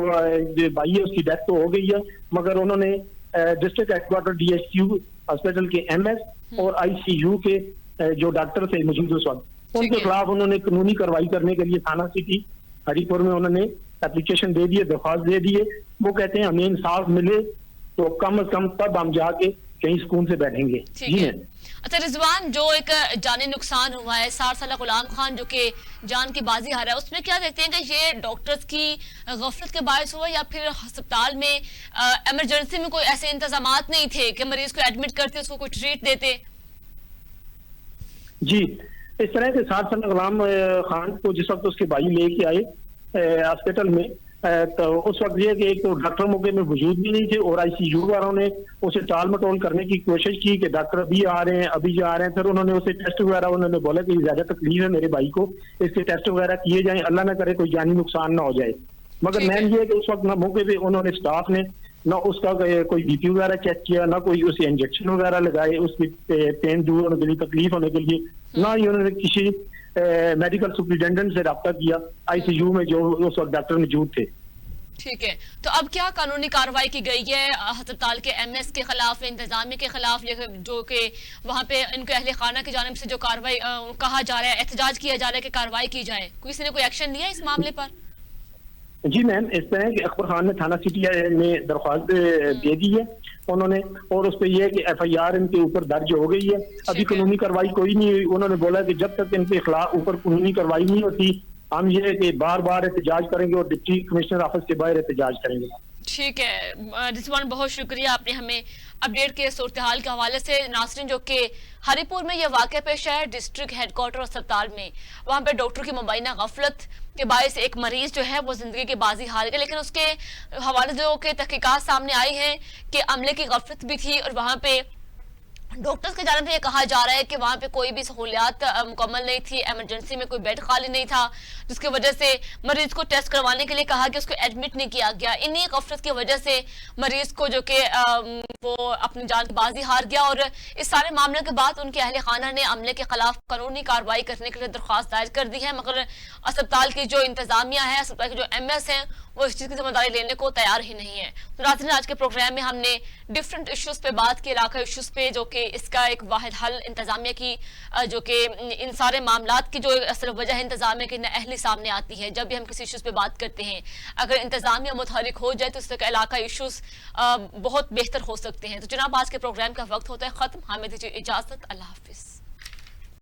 भाई है उसकी डेथ तो हो गई है, मगर उन्होंने डिस्ट्रिक्ट हेडक्वार्टर DHQ हॉस्पिटल के MS और ICU के जो डॉक्टर थे मौजूद उस वक्त, उनके खिलाफ उन्होंने कानूनी कार्रवाई करने के लिए थाना सिटी हरिपुर में उन्होंने एप्लीकेशन दे दिए, दरख्वास्त दे दिए। वो कहते हैं हमें इंसाफ मिले तो कम से कम तब हम जाके कहीं सुकून से बैठेंगे। जी है। अच्छा रिजवान, जो एक जानी नुकसान हुआ है 60 साल गुलाम खान जो कि जान की बाजी हारा है, उसमें क्या कहते हैं कि ये डॉक्टर्स की गफलत के बायस हुआ या फिर अस्पताल में इमरजेंसी में कोई ऐसे इंतजामात नहीं थे कि मरीज को एडमिट करते उसको कोई ट्रीट देते? जी, इस तरह के 60 साल गुलाम खान को जिस वक्त उसके भाई लेके आए हॉस्पिटल में, तो उस वक्त ये कि एक तो डॉक्टर मौके में मौजूद भी नहीं थे और ICU वालों ने उसे टाल मटोल करने की कोशिश की कि डॉक्टर अभी आ रहे हैं, अभी जा रहे हैं। फिर उन्होंने उसे टेस्ट वगैरह, उन्होंने बोला कि ज्यादा तकलीफ है मेरे भाई को, इसके टेस्ट वगैरह किए जाएं, अल्लाह ना करे कोई जानी नुकसान ना हो जाए। मगर मैन ये है कि उस वक्त ना मौके पे उन्होंने स्टाफ ने ना उसका कोई BP वगैरह चेक किया, ना कोई उसे इंजेक्शन वगैरह लगाए उसकी पेन दूर होने के लिए, तकलीफ होने के लिए, ना ही उन्होंने किसी मेडिकल सुप्रिटेंडेंट से रब्ता किया ICU में जो उस वक्त डॉक्टर मौजूद थे। ठीक है, तो अब क्या कानूनी कार्रवाई की गई है अस्पताल के MS के खिलाफ, इंतजामिया के खिलाफ, जो कि वहां पे इनके अहले खाना की जानिब से जो कार्रवाई कहा जा रहा है, एहतजाज किया जा रहा है कि कार्रवाई की जाए, किसी ने कोई एक्शन लिया इस मामले पर? जी मैम, इस तरह कि अकबर खान ने थाना सिटी में दरख्वास्त दे दी है उन्होंने, और उस पर यह है कि FIR इनके ऊपर दर्ज हो गई है। अभी कानूनी कार्रवाई कोई नहीं हुई। उन्होंने बोला कि जब तक इनके खिलाफ ऊपर कानूनी कार्रवाई नहीं होती हम ये कि बार बार एहतजाज करेंगे और डिप्टी कमिश्नर ऑफिस के बाहर एहतजाज करेंगे। ठीक है रिजवान, बहुत शुक्रिया, आपने हमें अपडेट के सूरत हाल के हवाले से। नासरीन, जो कि हरिपुर में यह वाक़या पेश है डिस्ट्रिक्ट हेडक्वार्टर अस्पताल में, वहां पे डॉक्टर की मुबैना गफलत के बायस एक मरीज जो है वो जिंदगी की बाजी हार गया, लेकिन उसके हवाले जो के तहकीकात सामने आई है कि अमले की गफलत भी थी और वहां पे डॉक्टर्स की जानिब से ये कहा जा रहा है कि वहां पे कोई भी सहूलियात मुकम्मल नहीं थी, इमरजेंसी में कोई बेड खाली नहीं था, जिसकी वजह से मरीज को टेस्ट करवाने के लिए कहा कि उसको एडमिट नहीं किया गया। इन्हीं गफलत की वजह से मरीज को जो कि वो अपनी जान की बाजी हार गया और इस सारे मामले के बाद उनके अहले खाना ने अमले के खिलाफ कानूनी कार्रवाई करने के लिए दरख्वास्त दायर कर दी है, मगर अस्पताल की जो इंतजामिया है, अस्पताल के जो MS हैं, वो इस चीज की जिम्मेदारी लेने को तैयार ही नहीं है। तो नाज़रीन, आज के प्रोग्राम में हमने डिफरेंट इश्यूज पे बात की, इलाका इश्यूज पे, जो कि इसका एक वाहिद हल इंतजामिया की, जो कि इन सारे मामलात की जो असल वजह है इंतजामिया की नाअहली सामने आती है। जब भी हम किसी इश्यूज पे बात करते हैं, अगर इंतजामिया मुतहरिक हो जाए तो इससे इलाका इश्यूज बहुत बेहतर हो सकते हैं। तो जनाब, आज के प्रोग्राम का वक्त होता है खत्म। हमें दीजिए इजाजत, अल्लाह हाफिज।